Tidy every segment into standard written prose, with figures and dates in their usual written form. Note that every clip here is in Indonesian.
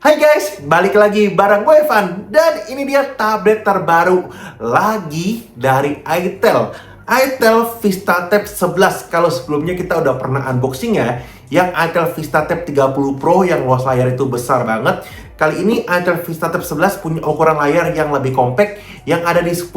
Hai guys, balik lagi bareng gue Evan. Dan ini dia tablet terbaru lagi dari itel. itel VistaTab 11. Kalau sebelumnya kita udah pernah unboxing ya, yang itel VistaTab 30 Pro yang luas layar itu besar banget. Kali ini itel VistaTab 11 punya ukuran layar yang lebih compact, yang ada di 10,1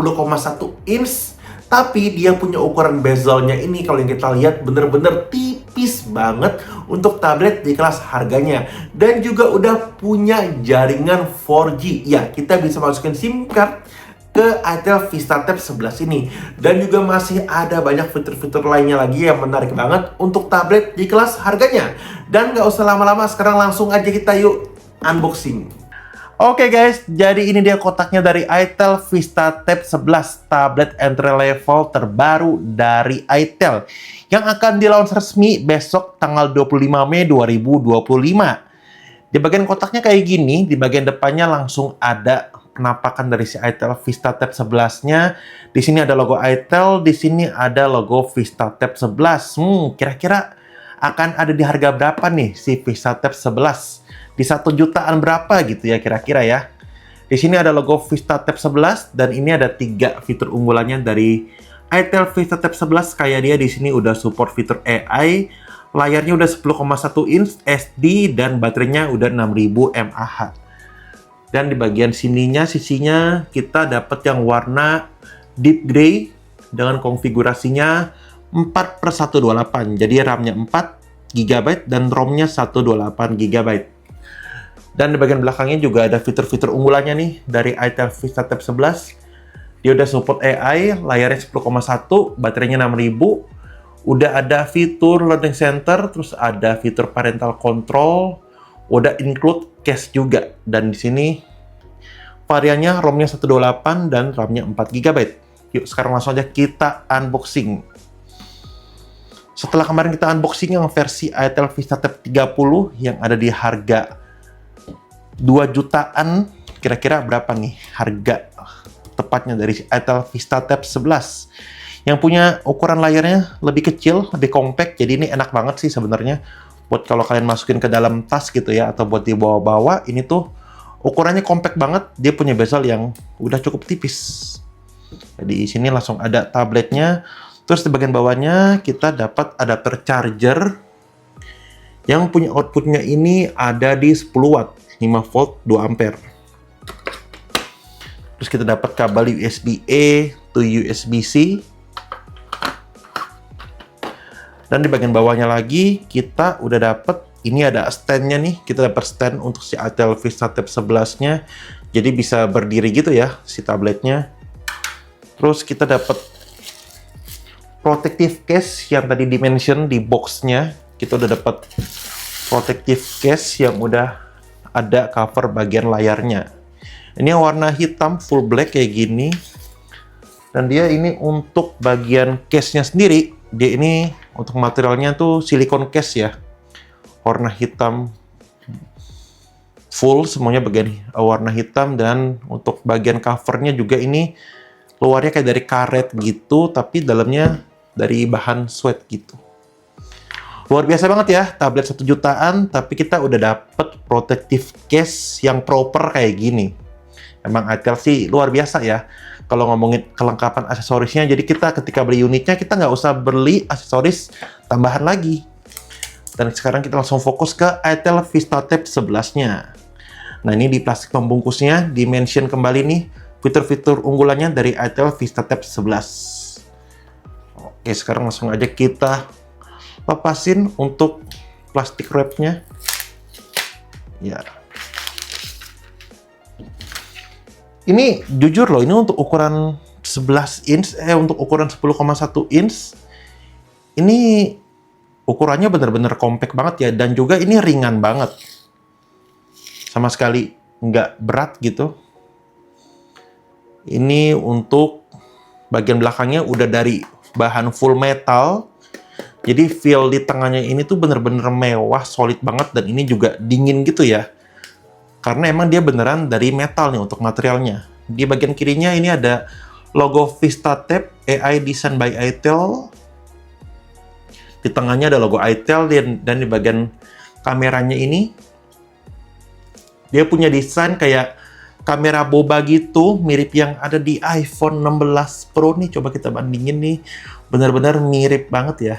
inch. Tapi dia punya ukuran bezelnya ini kalau yang kita lihat bener-bener tipis banget untuk tablet di kelas harganya. Dan juga udah punya jaringan 4G. Ya, kita bisa masukin SIM card ke itel VistaTab 11 ini. Dan juga masih ada banyak fitur-fitur lainnya lagi yang menarik banget untuk tablet di kelas harganya. Dan gak usah lama-lama, sekarang langsung aja kita yuk unboxing. Oke guys, jadi ini dia kotaknya dari itel VistaTab 11, tablet entry level terbaru dari itel yang akan di-launch resmi besok tanggal 25 Mei 2025. Di bagian kotaknya kayak gini, di bagian depannya langsung ada penampakan dari si itel VistaTab 11-nya. Di sini ada logo itel, di sini ada logo VistaTab 11. Kira-kira akan ada di harga berapa nih si VistaTab 11? Di 1 jutaan berapa gitu ya kira-kira ya. Di sini ada logo VistaTab 11 dan ini ada 3 fitur unggulannya dari itel VistaTab 11. Kayak dia di sini udah support fitur AI, layarnya udah 10,1 inch SD dan baterainya udah 6000 mAh. Dan di bagian sininya sisinya kita dapat yang warna deep gray dengan konfigurasinya 4/128. Jadi RAM-nya 4 GB dan ROM-nya 128 GB. Dan di bagian belakangnya juga ada fitur-fitur unggulannya nih dari itel VistaTab 11. Dia udah support AI, layarnya 10,1, baterainya 6000. Udah ada fitur learning center, terus ada fitur parental control, udah include case juga. Dan di sini variannya ROM-nya 128 dan RAM-nya 4 GB. Yuk sekarang langsung aja kita unboxing. Setelah kemarin kita unboxing yang versi itel VistaTab 30 yang ada di harga 2 jutaan, kira-kira berapa nih harga tepatnya dari itel VistaTab 11 yang punya ukuran layarnya lebih kecil, lebih compact. Jadi ini enak banget sih sebenarnya buat kalau kalian masukin ke dalam tas gitu ya, atau buat dibawa-bawa. Ini tuh ukurannya compact banget, dia punya bezel yang udah cukup tipis. Jadi di sini langsung ada tabletnya. Terus di bagian bawahnya kita dapat adapter charger yang punya outputnya ini ada di 10 watt, 5 volt 2 ampere. Terus kita dapat kabel USB-A to USB-C. Dan di bagian bawahnya lagi kita udah dapat, ini ada stand-nya nih. Kita dapat stand untuk si itel VistaTab 11-nya. Jadi bisa berdiri gitu ya si tabletnya. Terus kita dapat protective case yang tadi dimention di box-nya. Kita udah dapat protective case yang udah ada cover bagian layarnya. Ini yang warna hitam full black kayak gini. Dan dia ini untuk bagian case-nya sendiri, dia ini untuk materialnya tuh silikon case ya. Warna hitam full semuanya bagian warna hitam, dan untuk bagian covernya juga ini luarnya kayak dari karet gitu, tapi dalamnya dari bahan sweat gitu. Luar biasa banget ya, tablet 1 jutaan, tapi kita udah dapet protective case yang proper kayak gini. Emang itel sih luar biasa ya, kalau ngomongin kelengkapan aksesorisnya. Jadi kita ketika beli unitnya, kita nggak usah beli aksesoris tambahan lagi. Dan sekarang kita langsung fokus ke itel VistaTab 11-nya. Nah ini di plastik pembungkusnya, di-mention kembali nih fitur-fitur unggulannya dari itel VistaTab 11. Oke, sekarang langsung aja kita lepasin untuk plastik wrap-nya. Ya. Ini jujur loh, ini untuk ukuran 11 inch, untuk ukuran 10,1 inch. Ini ukurannya bener-bener compact banget ya, dan juga ini ringan banget. Sama sekali nggak berat gitu. Ini untuk bagian belakangnya udah dari bahan full metal. Jadi feel di tengahnya ini tuh bener-bener mewah, solid banget, dan ini juga dingin gitu ya. Karena emang dia beneran dari metal nih untuk materialnya. Di bagian kirinya ini ada logo VistaTab AI Design by itel. Di tengahnya ada logo itel, dan di bagian kameranya ini Dia punya desain kayak kamera boba gitu, mirip yang ada di iPhone 16 Pro nih. Coba kita bandingin nih, benar-benar mirip banget ya.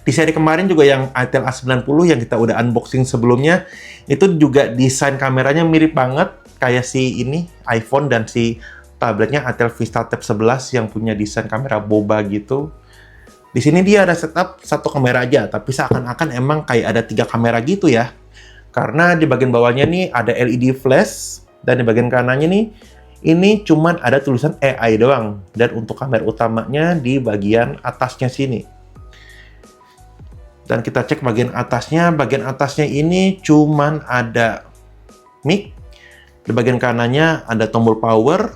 Di seri kemarin juga yang itel A90 yang kita udah unboxing sebelumnya, itu juga desain kameranya mirip banget kayak si ini iPhone dan si tabletnya itel VistaTab 11 yang punya desain kamera boba gitu. Di sini dia ada setup satu kamera aja, tapi seakan-akan emang kayak ada 3 kamera gitu ya. Karena di bagian bawahnya nih ada LED flash, dan di bagian kanannya nih, ini cuman ada tulisan AI doang. Dan untuk kamera utamanya di bagian atasnya sini. Dan kita cek bagian atasnya ini cuman ada mic. Di bagian kanannya ada tombol power,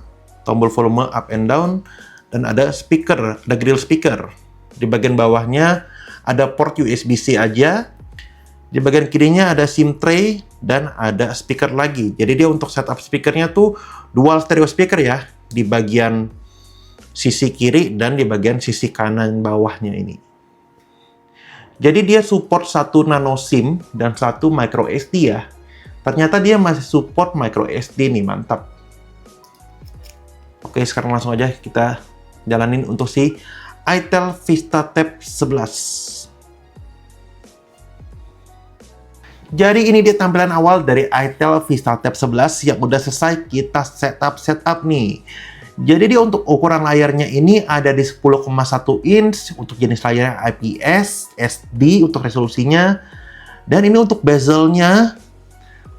tombol volume up and down, dan ada speaker, ada grill speaker. Di bagian bawahnya ada port USB-C aja. Di bagian kirinya ada SIM tray dan ada speaker lagi. Jadi dia untuk setup speakernya tuh dual stereo speaker ya, di bagian sisi kiri dan di bagian sisi kanan bawahnya ini. Jadi dia support 1 nano SIM dan 1 micro SD ya. Ternyata dia masih support micro SD nih, mantap. Oke, sekarang langsung aja kita jalanin untuk si itel VistaTab 11. Jadi ini dia tampilan awal dari itel VistaTab 11 yang udah selesai kita setup nih. Jadi dia untuk ukuran layarnya ini ada di 10,1 inch untuk jenis layarnya IPS, SD untuk resolusinya. Dan ini untuk bezelnya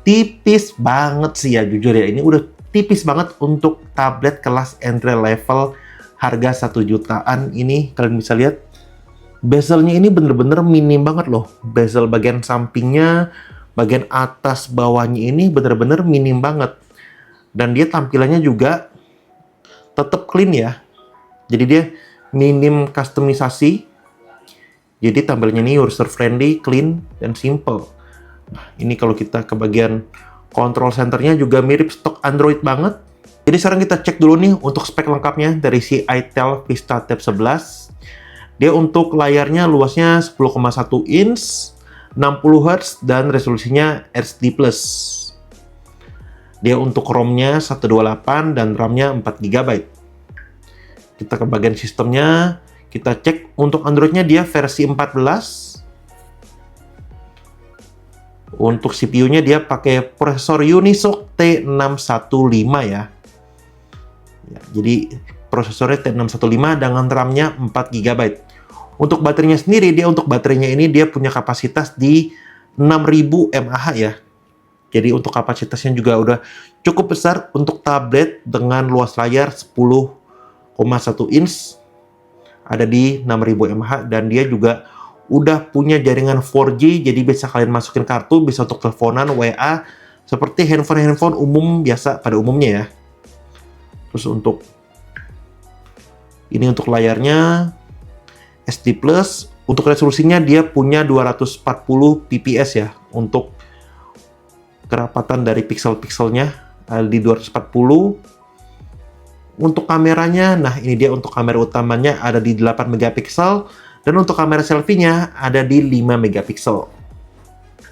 tipis banget sih ya, jujur ya. Ini udah tipis banget untuk tablet kelas entry level harga 1 jutaan ini. Kalian bisa lihat bezelnya ini bener-bener minim banget loh. Bezel bagian sampingnya, bagian atas bawahnya ini bener-bener minim banget. Dan dia tampilannya juga tetap clean ya. Jadi dia minim customisasi. Jadi tampilannya ini user friendly, clean, dan simple. Nah, ini kalau kita ke bagian control centernya juga mirip stok Android banget. Jadi sekarang kita cek dulu nih untuk spek lengkapnya dari si itel VistaTab 11. Dia untuk layarnya luasnya 10,1 inch, 60 Hz, dan resolusinya HD+. Dia untuk ROM-nya 128 dan RAM-nya 4 GB. Kita ke bagian sistemnya, kita cek untuk Android-nya dia versi 14. Untuk CPU-nya dia pakai prosesor Unisoc T615 ya. Jadi prosesornya T615 dengan RAM-nya 4 GB. Untuk baterainya sendiri, untuk baterainya ini dia punya kapasitas di 6000 mAh ya. Jadi untuk kapasitasnya juga udah cukup besar untuk tablet dengan luas layar 10,1 inch. Ada di 6000 mAh dan dia juga udah punya jaringan 4G, jadi bisa kalian masukin kartu, bisa untuk teleponan, WA, seperti handphone umum biasa pada umumnya ya. Terus untuk ini untuk layarnya SD+, untuk resolusinya dia punya 240 pps ya, untuk kerapatan dari pixel-pixelnya di 240. Untuk kameranya, nah ini dia untuk kamera utamanya ada di 8 megapiksel dan untuk kamera selfie-nya ada di 5 megapiksel.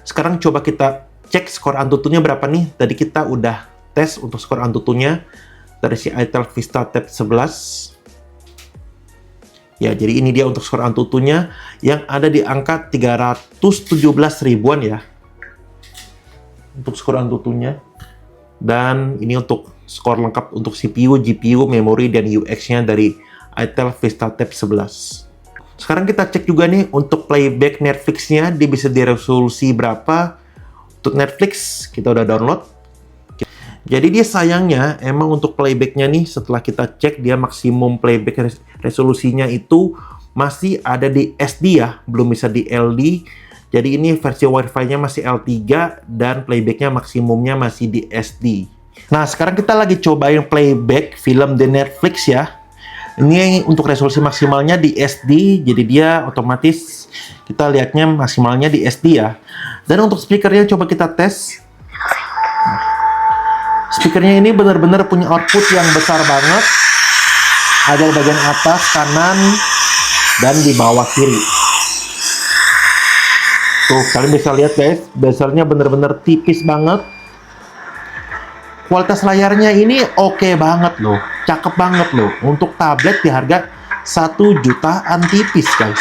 Sekarang coba kita cek skor AnTuTu-nya berapa nih. Tadi kita udah tes untuk skor AnTuTu-nya dari si itel VistaTab 11. Ya, jadi ini dia untuk skor AnTuTu-nya yang ada di angka 317 ribuan ya. Untuk skor AnTuTu-nya. Dan ini untuk skor lengkap untuk CPU, GPU, memori, dan UX-nya dari itel VistaTab 11. Sekarang kita cek juga nih untuk playback Netflix-nya, dia bisa di resolusi berapa. Untuk Netflix, kita udah download. Jadi dia sayangnya, emang untuk playback-nya nih, setelah kita cek, dia maksimum playback resolusinya itu masih ada di SD ya, belum bisa di LD. Jadi ini versi Wi-Fi-nya masih L3 dan playback-nya maksimumnya masih di SD. Nah, sekarang kita lagi cobain playback film di Netflix ya. Ini untuk resolusi maksimalnya di SD, jadi dia otomatis kita lihatnya maksimalnya di SD ya. Dan untuk speakernya coba kita tes. Speakernya ini benar-benar punya output yang besar banget. Ada di bagian atas, kanan, dan di bawah kiri. Tuh, kalian bisa lihat guys, bezelnya bener-bener tipis banget. Kualitas layarnya ini oke banget loh, cakep banget loh. Untuk tablet di harga 1 jutaan tipis guys.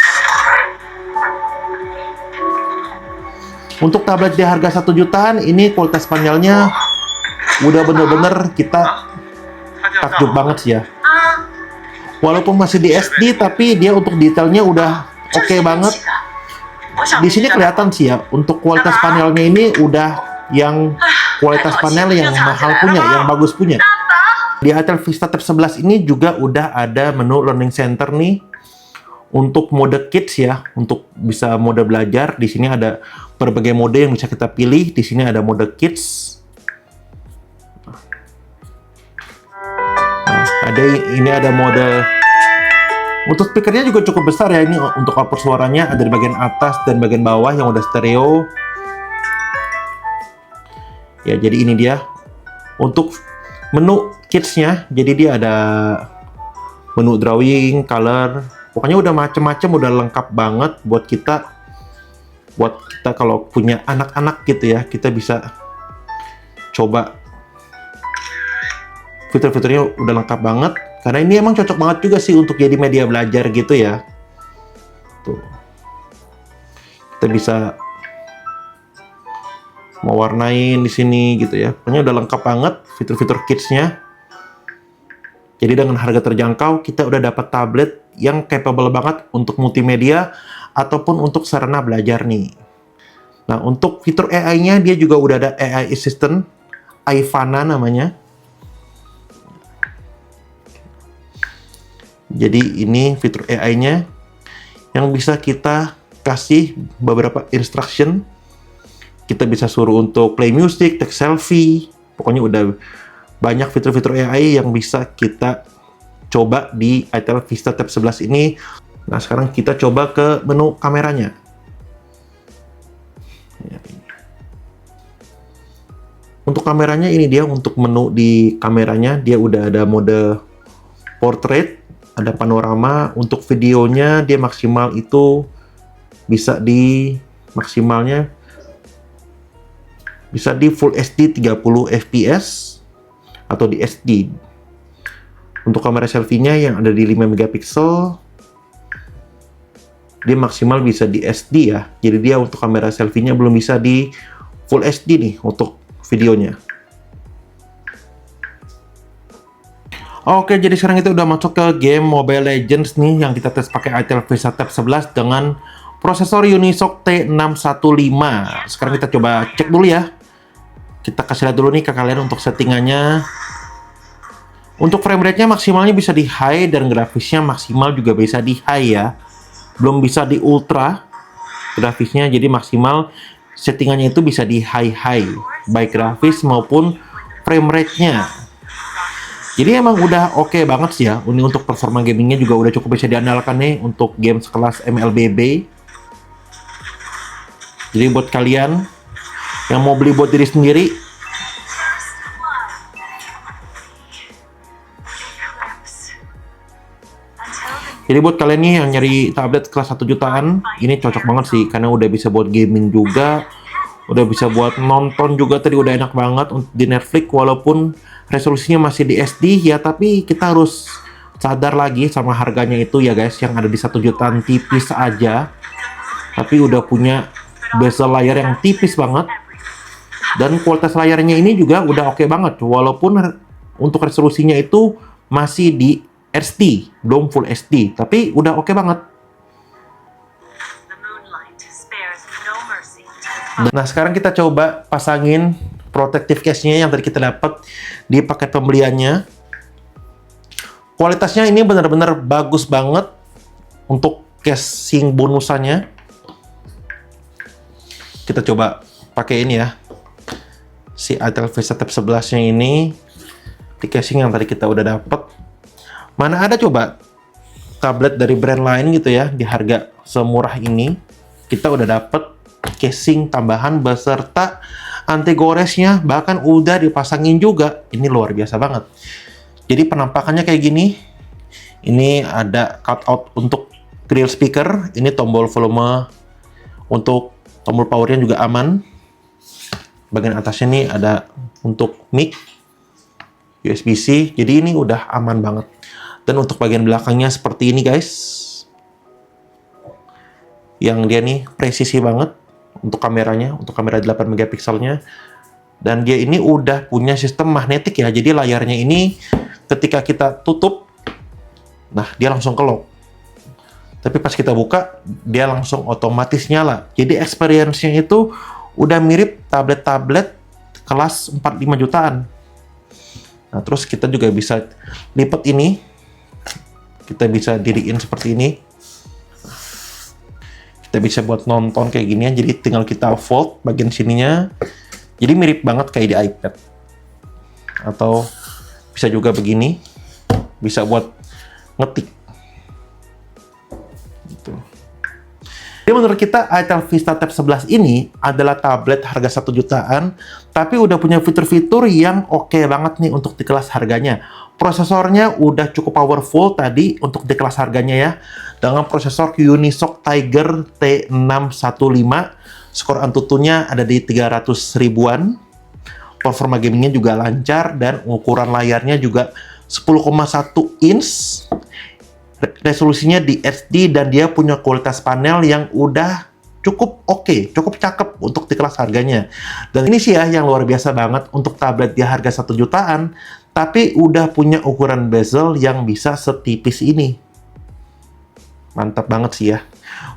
Untuk tablet di harga 1 jutaan, ini kualitas panelnya udah bener-bener kita takjub banget sih ya. Walaupun masih di SD, tapi dia untuk detailnya udah oke banget. Di sini kelihatan sih ya, untuk kualitas panelnya ini udah yang kualitas panel yang mahal punya, yang bagus punya. Di Itel Vista Tab 11 ini juga udah ada menu Learning Center nih untuk mode kids ya, untuk bisa mode belajar. Di sini ada berbagai mode yang bisa kita pilih. Di sini ada mode kids. Ini ada mode. Untuk speakernya juga cukup besar ya, ini untuk output suaranya ada di bagian atas dan bagian bawah yang udah stereo. Ya, jadi ini dia untuk menu kids-nya. Jadi dia ada menu drawing, color, pokoknya udah macem-macem, udah lengkap banget buat kita kalau punya anak-anak gitu ya, kita bisa coba. Fitur-fiturnya udah lengkap banget, karena ini emang cocok banget juga sih untuk jadi media belajar gitu ya. Tuh, kita bisa mewarnain di sini gitu ya. Pokoknya udah lengkap banget fitur-fitur kids-nya. Jadi dengan harga terjangkau, kita udah dapat tablet yang capable banget untuk multimedia ataupun untuk sarana belajar nih. Nah, untuk fitur AI-nya, dia juga udah ada AI Assistant, Ivana namanya. Jadi ini fitur AI-nya yang bisa kita kasih beberapa instruction. Kita bisa suruh untuk play music, take selfie. Pokoknya udah banyak fitur-fitur AI yang bisa kita coba di Itel Vista Tab 11 ini. Nah, sekarang kita coba ke menu kameranya. Untuk kameranya ini dia, untuk menu di kameranya dia udah ada mode portrait, ada panorama. Untuk videonya dia maksimal itu bisa di maksimalnya bisa di Full HD 30 fps atau di SD. Untuk kamera selfie-nya yang ada di 5 megapiksel dia maksimal bisa di SD ya. Jadi dia untuk kamera selfie-nya belum bisa di Full HD nih untuk videonya. Oke, jadi sekarang kita udah masuk ke game Mobile Legends nih yang kita tes pakai Itel Vista Tab 11 dengan prosesor Unisoc T615. Sekarang kita coba cek dulu ya. Kita kasih lihat dulu nih ke kalian untuk settingannya. Untuk frame rate-nya maksimalnya bisa di high dan grafisnya maksimal juga bisa di high ya. Belum bisa di ultra grafisnya, jadi maksimal settingannya itu bisa di high, baik grafis maupun frame rate-nya. Jadi emang udah oke banget sih ya. Ini untuk performa gamingnya juga udah cukup bisa diandalkan nih untuk game sekelas MLBB. Jadi buat kalian yang mau beli buat diri sendiri, jadi buat kalian nih yang nyari tablet kelas 1 jutaan, ini cocok banget sih karena udah bisa buat gaming juga, udah bisa buat nonton juga. Tadi udah enak banget di Netflix, walaupun resolusinya masih di SD ya, tapi kita harus sadar lagi sama harganya itu ya guys, yang ada di 1 jutaan tipis aja, tapi udah punya bezel layar yang tipis banget. Dan kualitas layarnya ini juga udah oke banget, walaupun untuk resolusinya itu masih di HD, belum Full HD, tapi udah oke banget. Nah, sekarang kita coba pasangin protective case-nya yang tadi kita dapat di paket pembeliannya. Kualitasnya ini benar-benar bagus banget untuk casing bonusannya. Kita coba pakai ini ya, si Itel Vista Tab 11-nya ini di casing yang tadi kita udah dapat. Mana ada coba tablet dari brand lain gitu ya di harga semurah ini, kita udah dapat casing tambahan beserta anti goresnya, bahkan udah dipasangin juga. Ini luar biasa banget. Jadi penampakannya kayak gini. Ini ada cutout untuk grill speaker, ini tombol volume untuk Tombol powernya juga aman. Bagian atasnya nih ada untuk mic, USB-C, jadi ini udah aman banget. Dan untuk bagian belakangnya seperti ini guys, yang dia nih presisi banget untuk kameranya, untuk kamera 8 megapikselnya. Dan dia ini udah punya sistem magnetik ya, jadi layarnya ini ketika kita tutup, nah dia langsung ke lock. Tapi pas kita buka, dia langsung otomatis nyala. Jadi experience-nya itu udah mirip tablet-tablet kelas 45 jutaan. Nah, terus kita juga bisa lipat ini. Kita bisa diriin seperti ini. Kita bisa buat nonton kayak gini ya. Jadi tinggal kita fold bagian sininya. Jadi mirip banget kayak di iPad. Atau bisa juga begini. Bisa buat ngetik. Jadi menurut kita ITEL Vista Tab 11 ini adalah tablet harga 1 jutaan, tapi udah punya fitur-fitur yang oke banget nih untuk di kelas harganya. Prosesornya udah cukup powerful tadi untuk di kelas harganya ya, dengan prosesor Unisoc Tiger T615, skor Antutunya ada di 300 ribuan, performa gamingnya juga lancar, dan ukuran layarnya juga 10,1 inch, resolusinya di HD, dan dia punya kualitas panel yang udah cukup oke, cukup cakep untuk di kelas harganya. Dan ini sih ya yang luar biasa banget untuk tablet di harga 1 jutaan, tapi udah punya ukuran bezel yang bisa setipis ini. Mantap banget sih ya.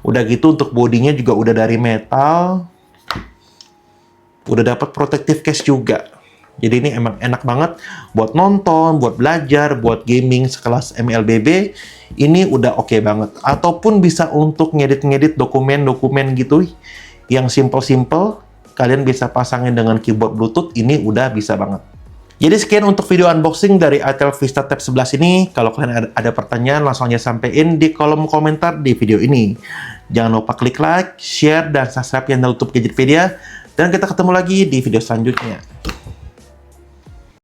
Udah gitu untuk bodinya juga udah dari metal, udah dapat protective case juga. Jadi ini emang enak banget buat nonton, buat belajar, buat gaming sekelas MLBB. Ini udah oke banget. Ataupun bisa untuk ngedit-ngedit dokumen-dokumen gitu yang simple-simple. Kalian bisa pasangin dengan keyboard Bluetooth, ini udah bisa banget. Jadi sekian untuk video unboxing dari ITEL Vista Tab 11 ini. Kalau kalian ada pertanyaan, langsung aja sampein di kolom komentar di video ini. Jangan lupa klik like, share, dan subscribe channel YouTube Gadgetpedia. Dan kita ketemu lagi di video selanjutnya.